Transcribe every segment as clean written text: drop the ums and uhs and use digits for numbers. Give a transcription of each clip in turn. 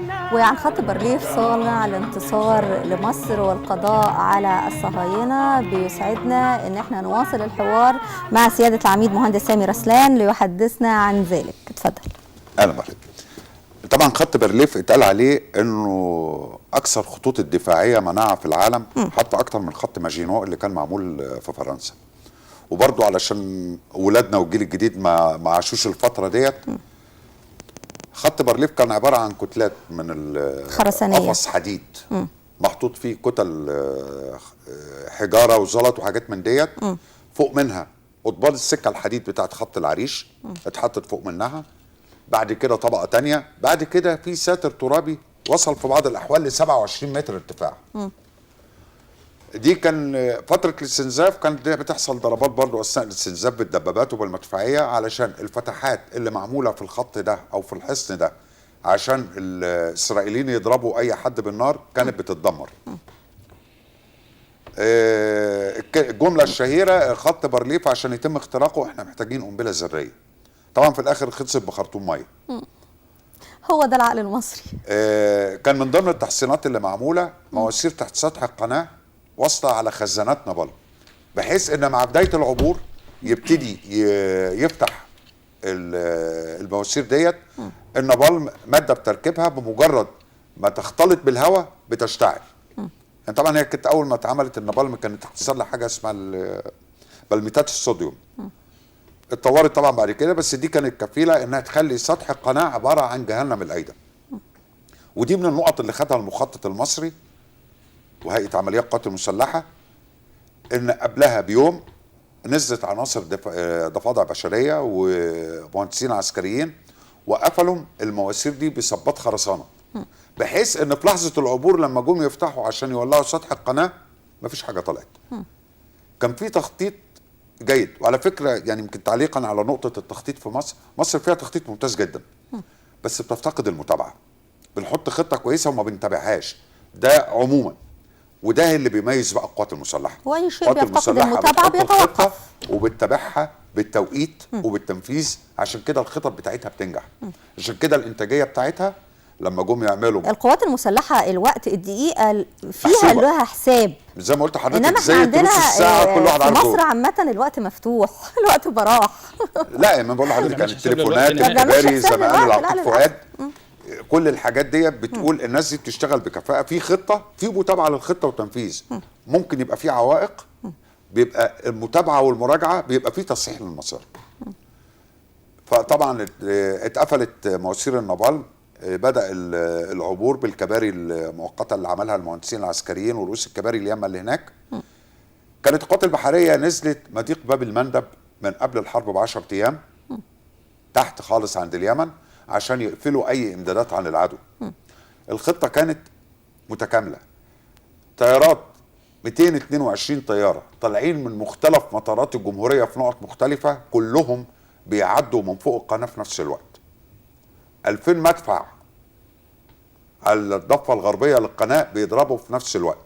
وعن خط بارليف صانع الانتصار لمصر والقضاء على الصهاينة بيسعدنا ان احنا نواصل الحوار مع سيادة العميد مهندس سامي رسلان ليحدثنا عن ذلك. اتفضل. اهلا بحضرتك. طبعا خط بارليف اتقال عليه انه اكثر خطوط الدفاعيه مناعه في العالم، حتى اكتر من خط ماجينو اللي كان معمول في فرنسا. وبرضه علشان ولادنا والجيل الجديد ما عاشوش الفتره ديت، خط بارليف كان عباره عن كتلات من خرسانيه، قفص حديد محطوط فيه كتل حجاره وزلط وحاجات من ديت. فوق منها قضبان السكه الحديد بتاعت خط العريش اتحطت فوق منها. بعد كده طبقه تانية، بعد كده في ساتر ترابي وصل في بعض الاحوال ل 27 متر ارتفاع. دي كان فتره الاستنزاف، كانت بتحصل ضربات برضو اثناء الاستنزاف بالدبابات وبالمدفعيه، علشان الفتحات اللي معموله في الخط ده او في الحصن ده عشان الاسرائيليين يضربوا اي حد بالنار كانت بتتدمر. الجمله الشهيره خط بارليف عشان يتم اختراقه احنا محتاجين قنبله ذريه. طبعا في الاخر خلصت بخرطوم ميه. هو ده العقل المصري. كان من ضمن التحصينات اللي معموله مواسير تحت سطح القناه واصله على خزانات نابلم، بحيث ان مع بدايه العبور يبتدي يفتح المواسير ديت. النابلم ماده بتركيبها بمجرد ما تختلط بالهواء بتشتعل. يعني طبعا هي كانت اول ما اتعملت النابلم كانت اختصار لحاجه اسمها بلميتات الصوديوم. اتطورت طبعا بعد كده، بس دي كانت كفيله انها تخلي سطح القناه عباره عن جهنم الايدة. ودي من النقط اللي خدها المخطط المصري وهيئه عمليات القوات المسلحه، ان قبلها بيوم نزلت عناصر ضفادع بشريه ومهندسين عسكريين وقفلوا المواسير دي بصبات خرسانه، بحيث ان في لحظه العبور لما جم يفتحوا عشان يولعوا سطح القناه مفيش حاجه طلعت. كان في تخطيط جيد. وعلى فكره يعني يمكن تعليقا على نقطه التخطيط في مصر، مصر فيها تخطيط ممتاز جدا بس بتفتقد المتابعه. بنحط خطه كويسه وما بنتابعهاش، ده عموما. وده اللي بيميز بقى القوات المسلحه. واي شيء بيفتقد المتابعه بيتوقف، وبتتابعها بالتوقيت وبالتنفيذ، عشان كده الخطط بتاعتها بتنجح. عشان كده الانتاجيه بتاعتها لما جم يعملوا القوات المسلحه الوقت الدقيقه فيها لها حساب، زي ما قلت لحضرتك. انما احنا عندنا كل واحد في مصر عامه الوقت مفتوح الوقت براح. لا ما بقول لحضرتك يعني التليفونات الكباري زي ما قال العقيد فؤاد، كل الحاجات دي بتقول الناس دي بتشتغل بكفاءه في خطه، في متابعه للخطه وتنفيذ. ممكن يبقى في عوائق، بيبقى المتابعه والمراجعه بيبقى في تصحيح للمسار. فطبعا اتقفلت مواسير النابلم، بدأ العبور بالكباري المؤقته اللي عملها المهندسين العسكريين ورؤوس الكباري اليمه اللي هناك. كانت القوات البحريه نزلت مضيق باب المندب من قبل الحرب ب10 ايام تحت خالص عند اليمن عشان يقفلوا اي امدادات عن العدو. الخطه كانت متكامله. طيارات 222 طياره طالعين من مختلف مطارات الجمهوريه في نقط مختلفه، كلهم بيعدوا من فوق القناه في نفس الوقت. 2000 مدفع على الضفه الغربيه للقناه بيضربوا في نفس الوقت.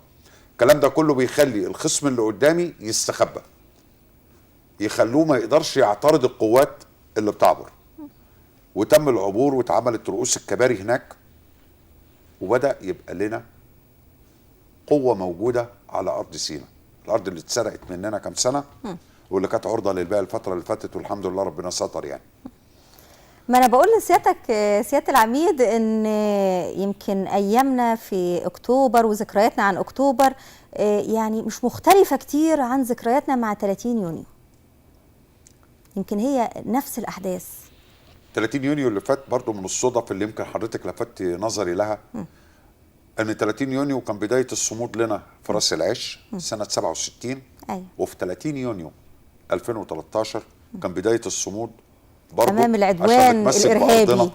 الكلام ده كله بيخلي الخصم اللي قدامي يستخبى، يخلوه ما يقدرش يعترض القوات اللي بتعبر. وتم العبور واتعملت رؤوس الكباري هناك، وبدأ يبقى لنا قوة موجودة على أرض سيناء، الأرض اللي اتسرقت مننا كام سنة واللي كانت عرضة للبيع الفترة اللي فاتت، والحمد لله ربنا ستر يعني. ما أنا بقول لسيادتك سيادة العميد إن يمكن أيامنا في أكتوبر وذكرياتنا عن أكتوبر يعني مش مختلفة كتير عن ذكرياتنا مع 30 يونيو. يمكن هي نفس الأحداث. 30 يونيو اللي فات برضو من الصدف اللي يمكن حضرتك لفتت نظري لها، ان 30 يونيو كان بدايه الصمود لنا في راس العش سنه 67. أيوة. وفي 30 يونيو 2013 كان بدايه الصمود برضو امام العدوان الارهابي،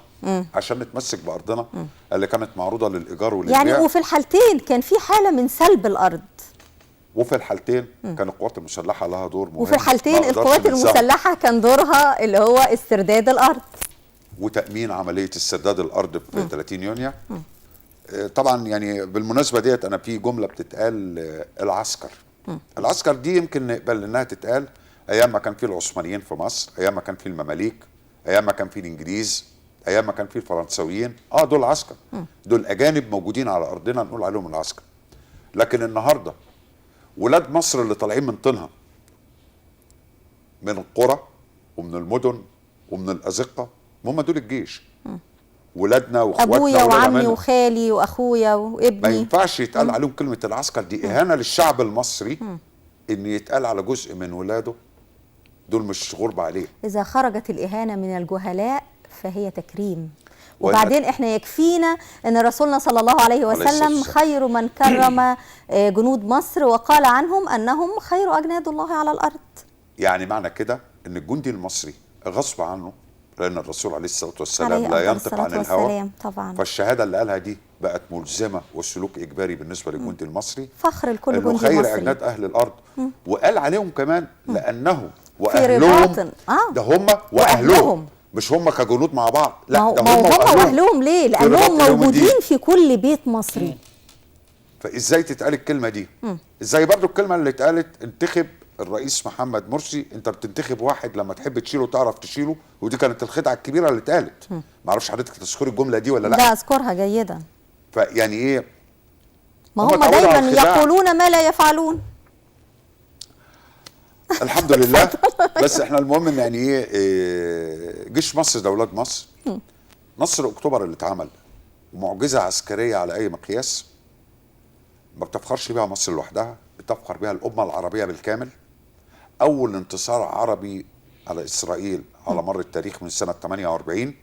عشان نتمسك بارضنا اللي كانت معروضه للايجار والبيع. يعني وفي الحالتين كان في حاله من سلب الارض، وفي الحالتين كان القوات المسلحه لها دور مهم. وفي الحالتين القوات المسلحه كان دورها اللي هو استرداد الارض وتامين عمليه استرداد الارض في 30 يونيو. طبعا يعني بالمناسبه ديت انا في جمله بتتقال العسكر. العسكر دي يمكن نقبل انها تتقال ايام ما كان في العثمانيين في مصر، ايام ما كان في المماليك، ايام ما كان في الانجليز، ايام ما كان في الفرنساويين دول عسكر، دول اجانب موجودين على ارضنا نقول عليهم العسكر. لكن النهارده ولاد مصر اللي طالعين من طينها، من القرى ومن المدن ومن الازقه، هم دول الجيش. ولادنا واخواتنا ابويا وعمي وخالي واخويا وابني. ما ينفعش يتقال عليهم كلمه العسكر دي، اهانه للشعب المصري. ان يتقال على جزء من ولاده دول مش غربة عليه. اذا خرجت الاهانه من الجهلاء فهي تكريم. وبعدين احنا يكفينا ان رسولنا صلى الله عليه وسلم خير من كرم جنود مصر وقال عنهم انهم خير اجناد الله على الارض. يعني معنى كده ان الجندي المصري غصب عنه، لان الرسول عليه الصلاه والسلام لا ينطق عن الهوى طبعا. فالشهاده اللي قالها دي بقت ملزمه والسلوك اجباري بالنسبه للجندي المصري. فخر لكل جندي مصري. خير اجناد اهل الارض. وقال عليهم كمان لانه واهلهم. ده هم واهلهم، مش هم كجنود مع بعض، لا ده هم واهلهم. ليه؟ لانهم موجودين في كل بيت مصري. فازاي تتقال الكلمه دي؟ ازاي برضو الكلمه اللي اتقالت انتخب الرئيس محمد مرسي، انت بتنتخب واحد لما تحب تشيله تعرف تشيله، ودي كانت الخدعه الكبيره اللي اتقالت. ما اعرفش حضرتك تذكري الجمله دي ولا لا؟ لا اذكرها جيدا. فيعني ايه؟ ما هم دايما يقولون ما لا يفعلون. الحمد لله. بس احنا المهم ان يعني ايه، جيش مصر ده ولاد مصر. نصر اكتوبر اللي اتعمل معجزه عسكريه على اي مقياس، ما بتفخرش بيها مصر لوحدها، بتفخر بها الامه العربيه بالكامل. اول انتصار عربي على اسرائيل على مر التاريخ من سنه 48.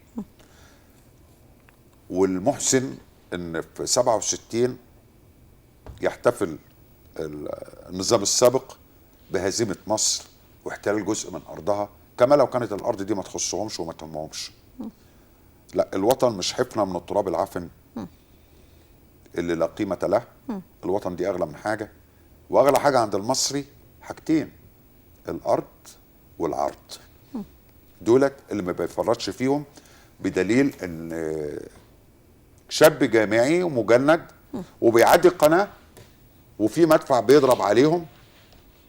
والمحسن ان في 67 يحتفل النظام السابق بهزيمه مصر واحتلال جزء من ارضها، كما لو كانت الارض دي ما تخصهمش وما تهمهمش. لا، الوطن مش حفنه من التراب العفن اللي لا قيمه له. الوطن دي اغلى من حاجه، واغلى حاجه عند المصري حاجتين: الارض والعرض. دولت اللي ما بيفرطش فيهم، بدليل ان شاب جامعي ومجند وبيعدي القناه وفي مدفع بيضرب عليهم،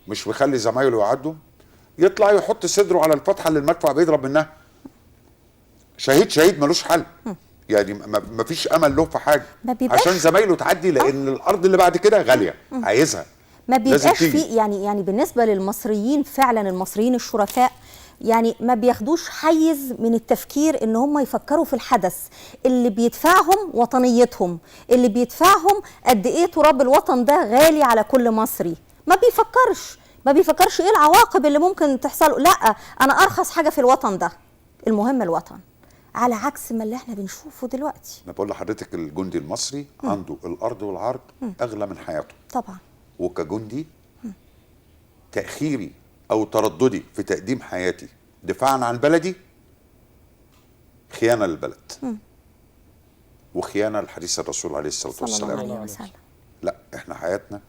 مش بيخلي زمايله يعدوا، يطلع يحط صدره على الفتحه اللي المدفع بيضرب منها. شهيد ملوش حل. يعني ما فيش امل له في حاجه عشان زمايله تعدي، لان الارض اللي بعد كده غاليه عايزها. ما بيبقاش في يعني بالنسبه للمصريين فعلا، المصريين الشرفاء يعني ما بياخدوش حيز من التفكير ان هم يفكروا في الحدث اللي بيدفعهم وطنيتهم، اللي بيدفعهم قد ايه تراب الوطن ده غالي على كل مصري. ما بيفكرش ايه العواقب اللي ممكن تحصل. لا، انا ارخص حاجه في الوطن ده، المهم الوطن، على عكس ما اللي احنا بنشوفه دلوقتي. انا بقول لحضرتك الجندي المصري عنده الارض والعرض اغلى من حياته طبعا. وكجندي تاخيري او ترددي في تقديم حياتي دفاعا عن بلدي خيانه للبلد وخيانه لحديث الرسول عليه الصلاه والسلام. صلى الله عليه وسلم. لا، احنا حياتنا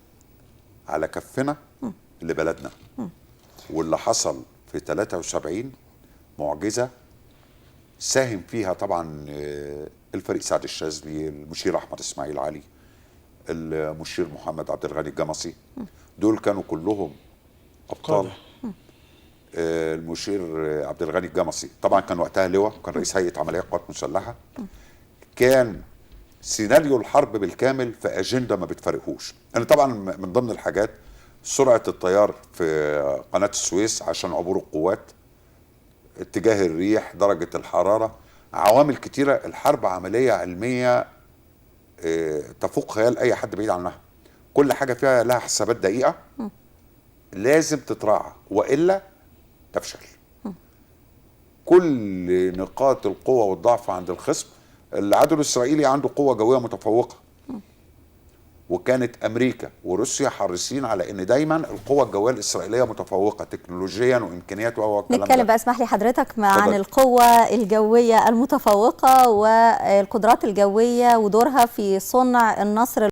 على كفنا لبلدنا. واللي حصل في 73 معجزه ساهم فيها طبعا الفريق سعد الشاذلي، المشير احمد اسماعيل علي، المشير محمد عبد الغني الجمصي. دول كانوا كلهم ابطال. المشير عبد الغني الجمصي طبعا كان وقتها لواء، كان رئيس هيئه عمليات قوات مسلحه. كان سيناريو الحرب بالكامل في اجنده ما بتفرقهوش. انا طبعا من ضمن الحاجات سرعه التيار في قناه السويس عشان عبور القوات، اتجاه الريح، درجه الحراره، عوامل كتيره. الحرب عمليه علميه تفوق خيال اي حد بعيد عنها. كل حاجه فيها لها حسابات دقيقه لازم تتراعى والا تفشل. كل نقاط القوه والضعف عند الخصم. العدو الاسرائيلي عنده قوه جويه متفوقه، وكانت امريكا وروسيا حريصين على ان دايما القوه الجويه الاسرائيليه متفوقه تكنولوجيا وامكانيات نتكلم بقى اسمح لي حضرتك عن القوه الجويه المتفوقه والقدرات الجويه ودورها في صنع النصر